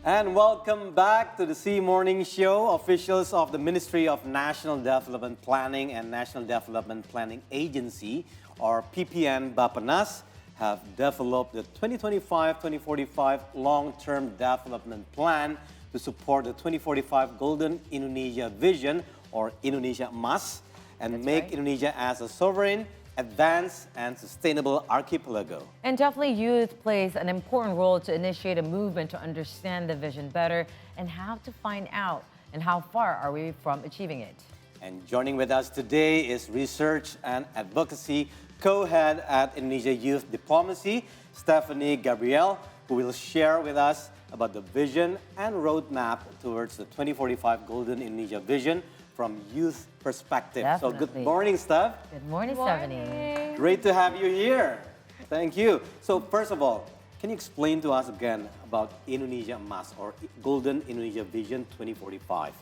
And welcome back to the C Morning Show. Officials of the Ministry of National Development Planning and National Development Planning Agency, or PPN Bappenas, have developed the 2025-2045 Long-Term Development Plan to support the 2045 Golden Indonesia Vision, or Indonesia Emas, and make Indonesia as a sovereign, advanced, and sustainable archipelago. And definitely youth plays an important role to initiate a movement to understand the vision better and how to find out and how far are we from achieving it. And joining with us today is Research and Advocacy Co-Head at Indonesia Youth Diplomacy, Stephanie Gabrielle, who will share with us about the vision and roadmap towards the 2045 Golden Indonesia Vision from youth perspective. Definitely. So good morning, Steph. Good morning, Stephanie. Great to have you here. Thank you. So first of all, can you explain to us again about Indonesia Emas, or Golden Indonesia Vision 2045?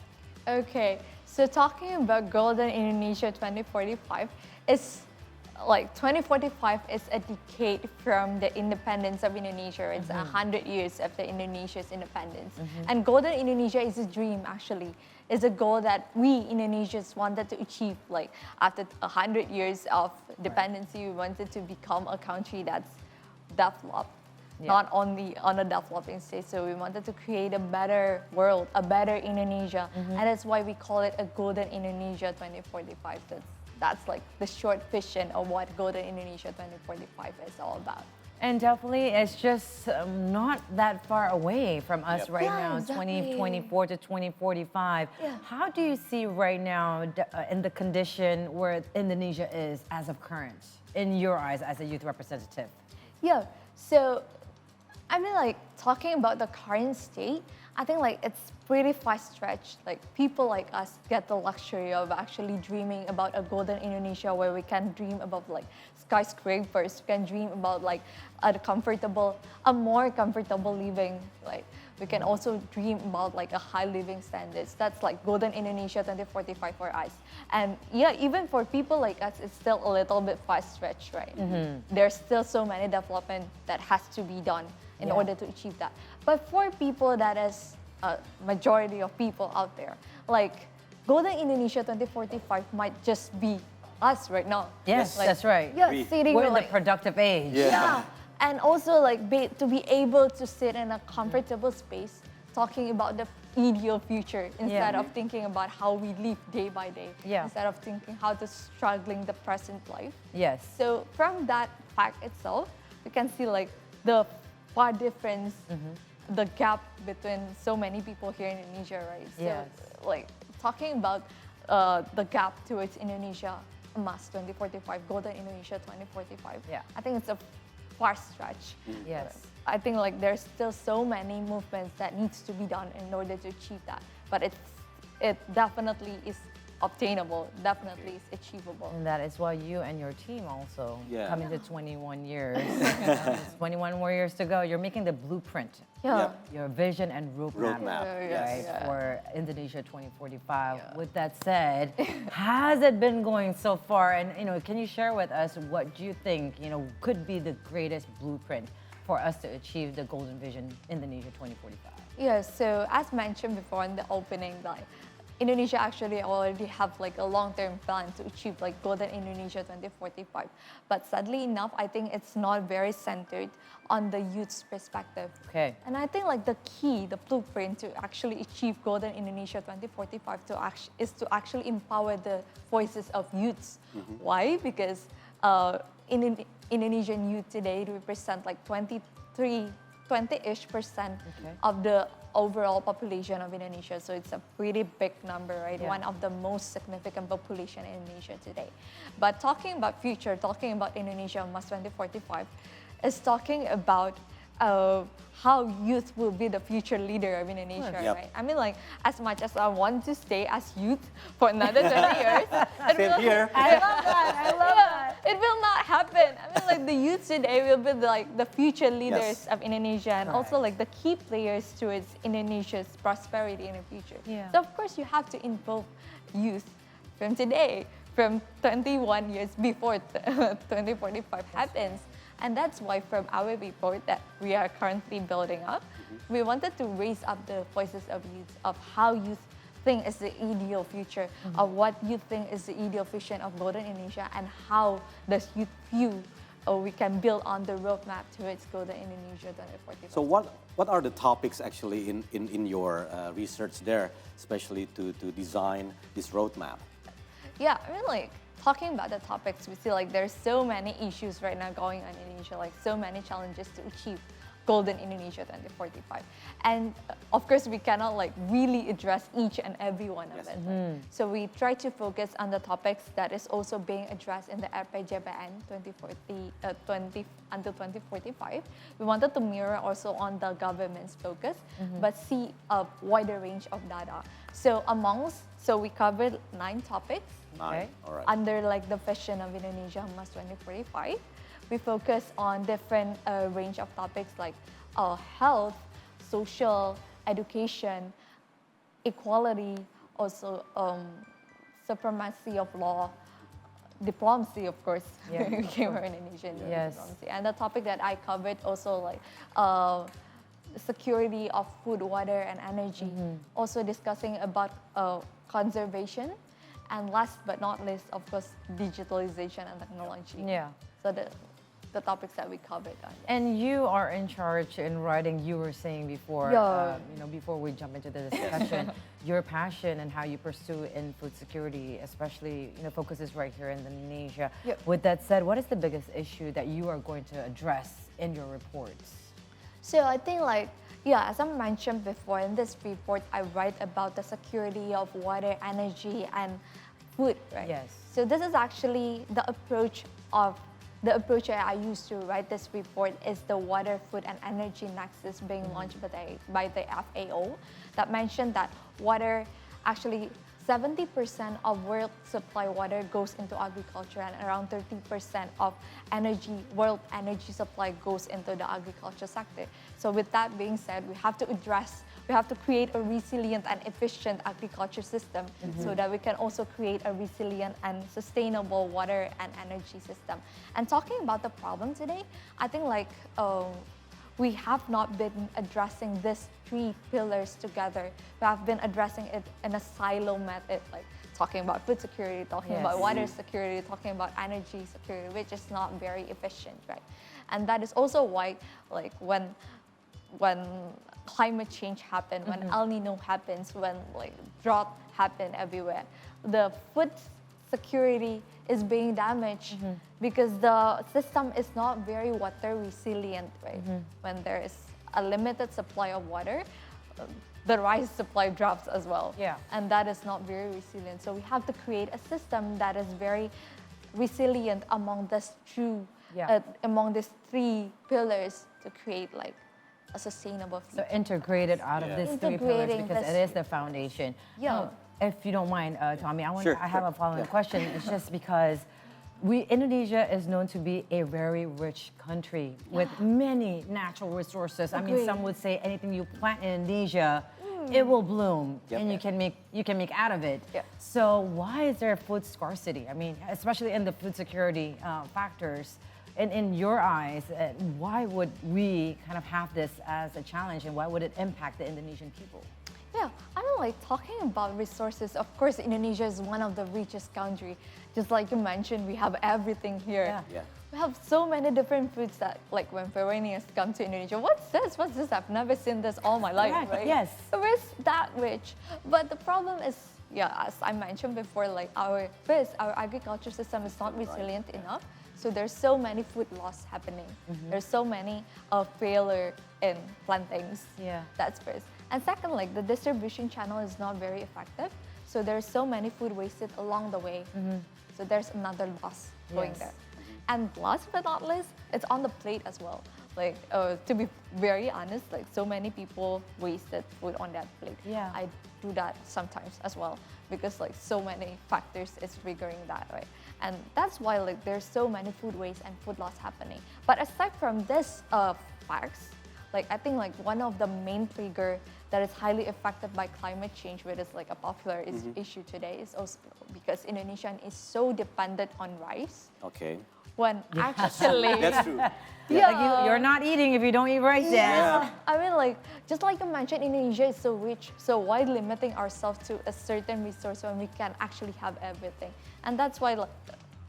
Okay, so talking about Golden Indonesia 2045 is like 2045 is a decade from the independence of Indonesia. It's 100 years after Indonesia's independence. And Golden Indonesia is a dream, actually. It's a goal that we Indonesians wanted to achieve. Like after 100 years of dependency, we wanted to become a country that's developed, not only on a developing stage. So we wanted to create a better world, a better Indonesia. And that's why we call it a Golden Indonesia 2045. That's like the short vision of what Golden Indonesia 2045 is all about. And definitely, it's just not that far away from us right now, exactly. 2024 to 2045. How do you see right now in the condition where Indonesia is as of current, in your eyes as a youth representative? Yeah, so I mean, like talking about the current state, I think like it's pretty far-stretched. Like people like us get the luxury of actually dreaming about a golden Indonesia where we can dream about like skyscrapers, we can dream about like a more comfortable living. Like we can also dream about like a high living standards. That's like Golden Indonesia 2045 for us. And yeah, even for people like us, it's still a little bit far-stretched, right? There's still so many development that has to be done in order to achieve that. But for people that is a majority of people out there, like Golden Indonesia 2045 might just be us right now. Yes, like, that's right. Yeah, sitting We're in like, the productive age. yeah. And also like to be able to sit in a comfortable space talking about the ideal future instead of thinking about how we live day by day. Instead of thinking how to struggling the present life. Yes. So from that fact itself, we can see like the far difference, the gap between so many people here in Indonesia, right? So like talking about the gap towards Indonesia Emas 2045, Golden Indonesia 2045, I think it's a far stretch. Yes. I think like there's still so many movements that needs to be done in order to achieve that. But it definitely is obtainable, definitely is achievable. And that is why you and your team also coming to 21 years. 21 more years to go. You're making the blueprint, your vision and roadmap, for Indonesia 2045. With that said, has it been going so far? And can you share with us what do you think could be the greatest blueprint for us to achieve the Golden Vision Indonesia 2045? Yeah. So as mentioned before in the opening, like Indonesia actually already have like a long-term plan to achieve like Golden Indonesia 2045. But sadly enough, I think it's not very centered on the youth's perspective. Okay. And I think like the key, the blueprint to actually achieve Golden Indonesia 2045 is to actually empower the voices of youths. Why? Because Indonesian youth today represent like 20-ish% of the overall population of Indonesia. So it's a pretty big number, right? One of the most significant population in Indonesia today. But talking about future, talking about Indonesia Emas 2045 is talking about how youth will be the future leader of Indonesia, right? I mean, like, as much as I want to stay as youth for another 20 years, Here. I love that. It will not happen. I mean, like, the youth today will be like the future leaders of Indonesia and also like the key players towards Indonesia's prosperity in the future. So of course, you have to involve youth from today, from 21 years before 2045 happens. And that's why from our report that we are currently building up, we wanted to raise up the voices of youth, of how youth think is the ideal future, of what you think is the ideal vision of Golden Indonesia, and how does youth view or we can build on the roadmap towards Golden Indonesia 2045. So what are the topics actually in your research there, especially to design this roadmap? Yeah, I mean, like, talking about the topics, we see like there's so many issues right now going on in Indonesia, like so many challenges to achieve Golden Indonesia 2045. And of course, we cannot like really address each and every one of it. So we try to focus on the topics that is also being addressed in the RPJPN 20 until 2045. We wanted to mirror also on the government's focus, but see a wider range of data. So we covered 9 topics. All right. Under like the vision of Indonesia Emas 2045. We focus on different range of topics like health, social, education, equality, also supremacy of law, diplomacy, of course. We came from Indonesian diplomacy. And the topic that I covered also like security of food, water, and energy. Also discussing about conservation. And last but not least, of course, digitalization and technology. Yeah. So the topics that we covered. And you are in charge in writing. You were saying before, before we jump into the discussion, your passion and how you pursue in food security, especially, focuses right here in Indonesia. With that said, what is the biggest issue that you are going to address in your reports? So I think as I mentioned before, in this report, I write about the security of water, energy, and food, right? Yes. So this is actually the approach that I used to write this report is the water, food, and energy nexus being launched by the FAO that mentioned that water, actually 70% of world supply water goes into agriculture, and around 30% of world energy supply goes into the agriculture sector. So with that being said, we have to create a resilient and efficient agriculture system so that we can also create a resilient and sustainable water and energy system. And talking about the problem today, I think we have not been addressing these 3 pillars together. We have been addressing it in a silo method, like talking about food security, talking about water security, talking about energy security, which is not very efficient, right? And that is also why, like, when climate change happens, when El Nino happens, when like drought happen everywhere, the food security is being damaged because the system is not very water resilient, right? When there is a limited supply of water, the rice supply drops as well. And that is not very resilient. So we have to create a system that is very resilient among these 3 pillars to create like a sustainable future. So integrated out of these 3 pillars because it is the foundation. If you don't mind, Tommy, I have a following question. It's just because Indonesia is known to be a very rich country with many natural resources. I mean, some would say anything you plant in Indonesia, it will bloom, and you can make out of it. So why is there food scarcity? I mean, especially in the food security factors. In your eyes, why would we kind of have this as a challenge, and why would it impact the Indonesian people? Yeah, I mean, like, talking about resources, of course, Indonesia is one of the richest countries. Just like you mentioned, we have everything here. We have so many different foods that, like, when foreigners come to Indonesia, what's this? What's this? I've never seen this all my life, right? Yes. So it's that rich. But the problem is, as I mentioned before, like, our agriculture system is not resilient enough. So there's so many food loss happening. There's so many failure in plantings. That's first. And second, like, the distribution channel is not very effective. So there's so many food wasted along the way. So there's another loss going there. And last but not least, it's on the plate as well. Like, to be very honest, like, so many people wasted food on that plate. I do that sometimes as well because, like, so many factors is triggering that, right? And that's why, like, there's so many food waste and food loss happening. But aside from this facts, like, I think, like, one of the main trigger that is highly affected by climate change, which is like a popular issue today, is also because Indonesian is so dependent on rice. when actually... That's true. Yeah. Like you're not eating if you don't eat rice. Yeah. I mean, like, just like you mentioned, Indonesia is so rich. So why limiting ourselves to a certain resource when we can actually have everything? And that's why, like,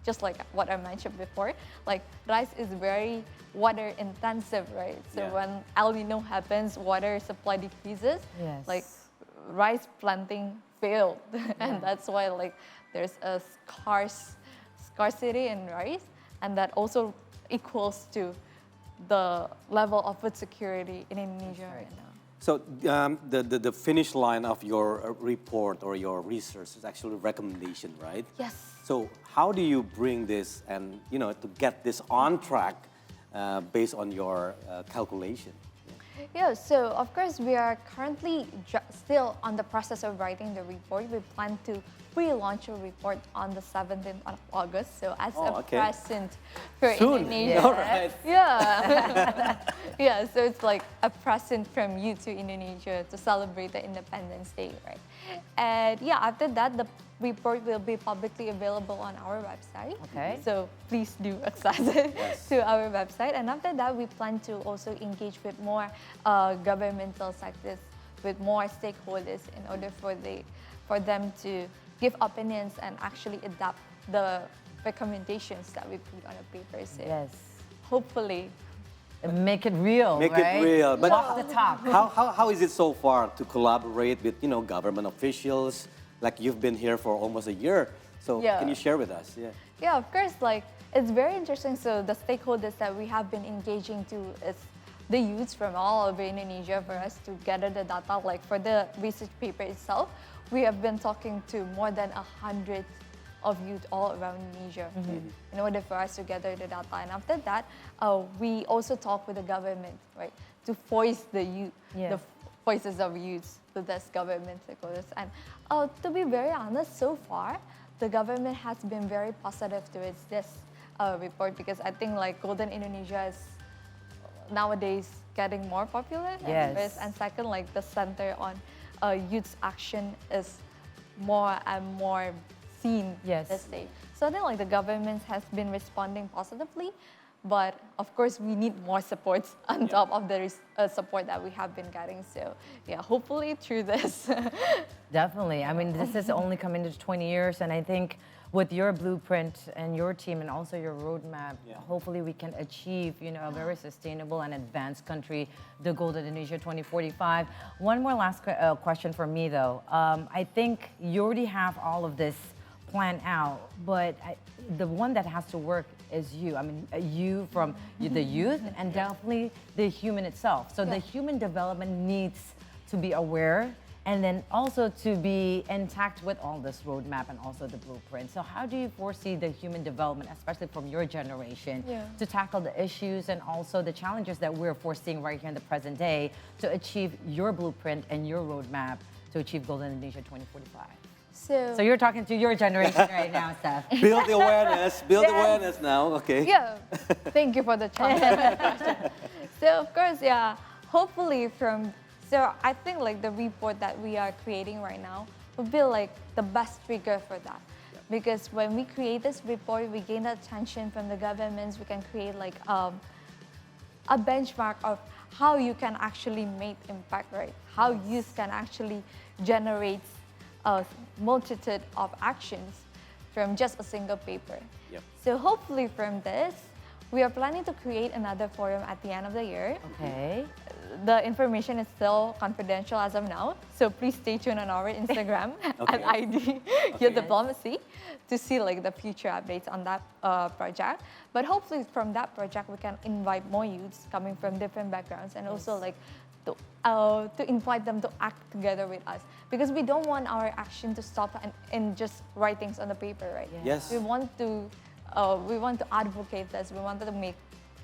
just like what I mentioned before, like rice is very water intensive, right? So when El Nino happens, water supply decreases. Yes. Like rice planting failed, and that's why like there's a scarcity in rice, and that also equals to the level of food security in Indonesia right now. So the finish line of your report or your research is actually recommendation, right? Yes. So how do you bring this and to get this on track based on your calculation? Yeah, so of course we are currently still on the process of writing the report. We plan to pre-launch a report on the 17th of August. So as a present for Soon. Indonesia. All right. Yeah. Yeah, so it's like a present from you to Indonesia to celebrate the Independence Day, right? And yeah, after that, the report will be publicly available on our website. Okay. So please do access it to our website. And after that, we plan to also engage with more governmental sectors, with more stakeholders in order for them to give opinions and actually adapt the recommendations that we put on the paper. So hopefully. And make it real, Make right? it real. But walk the talk. How is it so far to collaborate with government officials? Like you've been here for almost a year. So can you share with us? Yeah, of course. Like it's very interesting. So the stakeholders that we have been engaging to is the youths from all over Indonesia for us to gather the data. Like for the research paper itself, we have been talking to more than 100 of youth all around Indonesia in order for us to gather the data. And after that, we also talk with the government, right, to voice the voices of youths to this government stakeholders. And to be very honest, so far, the government has been very positive towards this report, because I think like Golden Indonesia is nowadays getting more popular. Yes. And second, like the center on youth action is more and more seen this day. So I think like the government has been responding positively, but of course we need more support on top of the support that we have been getting. So yeah, hopefully through this. Definitely. I mean, this has only come into 20 years, and I think with your blueprint and your team and also your roadmap, hopefully we can achieve, a very sustainable and advanced country, the Golden Indonesia 2045. One more last question for me, though. I think you already have all of this planned out, but the one that has to work is you. I mean, you from the youth and definitely the human itself. So the human development needs to be aware and then also to be intact with all this roadmap and also the blueprint. So how do you foresee the human development, especially from your generation, to tackle the issues and also the challenges that we're foreseeing right here in the present day to achieve your blueprint and your roadmap to achieve Golden Indonesia 2045? So you're talking to your generation right now, Steph. Build the awareness. Build awareness now. Okay. Yeah. Thank you for the question. So of course, hopefully so I think like the report that we are creating right now will be like the best trigger for that. Because when we create this report, we gain attention from the governments. We can create like a benchmark of how you can actually make impact, right? How youth can actually generate a multitude of actions from just a single paper. So hopefully from this, we are planning to create another forum at the end of the year. Okay. The information is still confidential as of now, so please stay tuned on our Instagram at ID Youth Diplomacy to see like the future updates on that project. But hopefully from that project, we can invite more youths coming from different backgrounds and also like to invite them to act together with us, because we don't want our action to stop and just write things on the paper, right? Yes. We want to advocate this. We want to make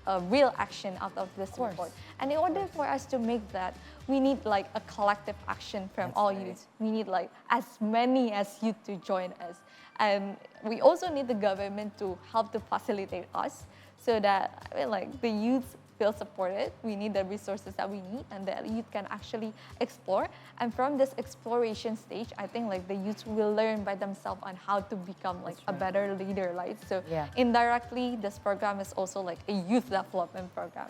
a real action out of this report. And in order for us to make that, we need like a collective action from all youth. We need like as many as youth to join us. And we also need the government to help to facilitate us so that like the youth feel supported. We need the resources that we need, and the youth can actually explore. And from this exploration stage, I think like the youth will learn by themselves on how to become like a better leader, right? So indirectly, this program is also like a youth development program.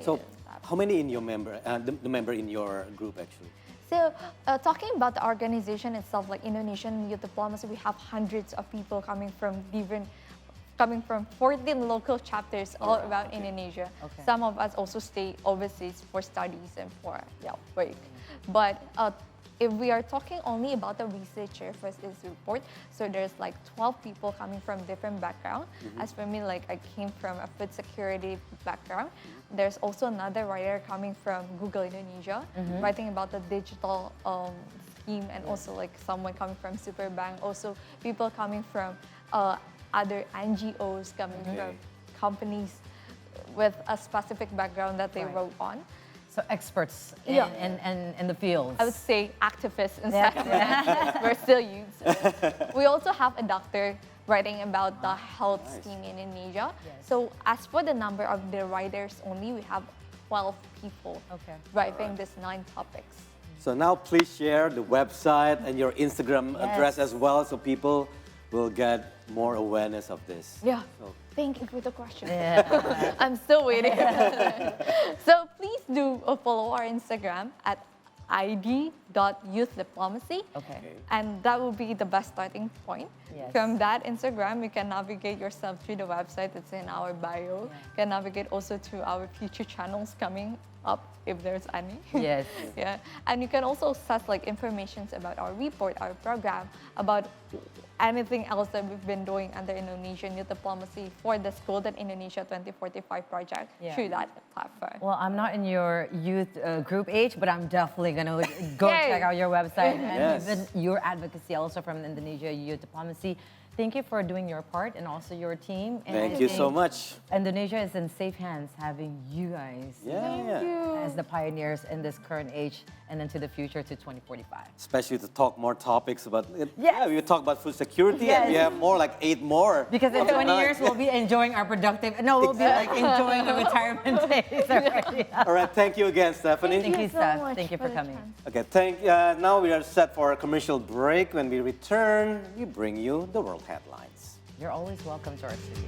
So how many in your member, the member in your group actually? So talking about the organization itself, like Indonesian Youth Diplomacy, we have hundreds of people coming from 14 local chapters all around Indonesia. Okay. Some of us also stay overseas for studies and for work. But if we are talking only about the researcher for this report, so there's like 12 people coming from different backgrounds. As for me, like I came from a food security background. There's also another writer coming from Google Indonesia, writing about the digital scheme, and also like someone coming from Superbank. Also people coming from other NGOs, coming from companies with a specific background that they wrote on. So experts in the field. I would say activists instead. We're still youths. We also have a doctor writing about the health scheme in Indonesia. So as for the number of the writers only, we have 12 people writing these 9 topics. So now please share the website and your Instagram address as well, so people will get more awareness of this. Yeah. Thank you for the question. I'm still waiting. So please do follow our Instagram at id.youthdiplomacy. And that will be the best starting point. From that Instagram, you can navigate yourself through the website. It's in our bio. You can navigate also to our future channels coming up, if there's any. And you can also access like information about our report, our program, about anything else that we've been doing under Indonesian Youth Diplomacy for this Golden Indonesia 2045 project through that platform. Well, I'm not in your youth group age, but I'm definitely going to go check out your website and even your advocacy also from Indonesia Youth Diplomacy. Thank you for doing your part and also your team. And Thank you so much. Indonesia is in safe hands having you guys as the pioneers in this current age and into the future to 2045. Especially to talk more topics about it. We talk about food security and we have more like 8 more. Because in 20 years we'll be enjoying our we'll be like enjoying the retirement days already. All right, thank you again, Stephanie. Thank you, Steph. Thank you for coming. Okay, now we are set for a commercial break. When we return, we bring you the world headlines. You're always welcome to our studio.